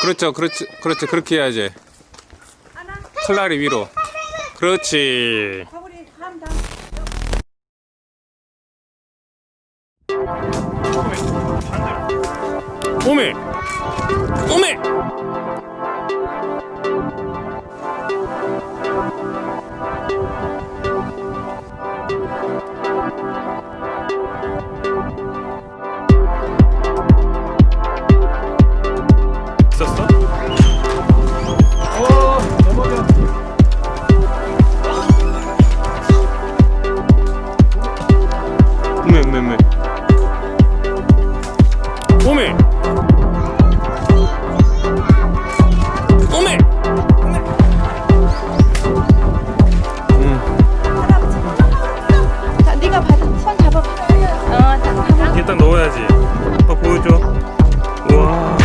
그렇죠, 그렇지, 그렇지. 그렇게 해야지. 털날이 위로. 그렇지. 거울이 감다. 오메, 오메. 있었어? 오, 넘어져. 오메, 오메, 오메. 오메. 오메. 자, 네가 받아. 손 잡아봐. 잡아. 일단 넣어야지. 아빠 보여줘. 우와.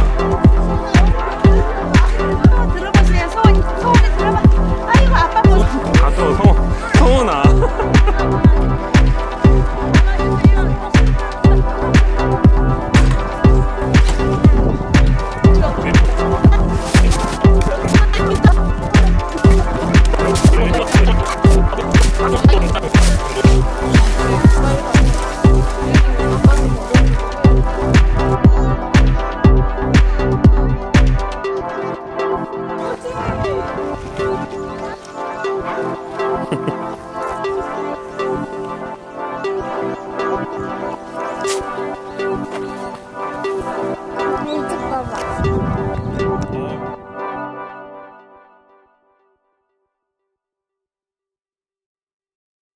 들어보세요. 소원이 들어봐. 아이고 아빠 뭐. 아, 또 성훈아. 일찍 봐봐.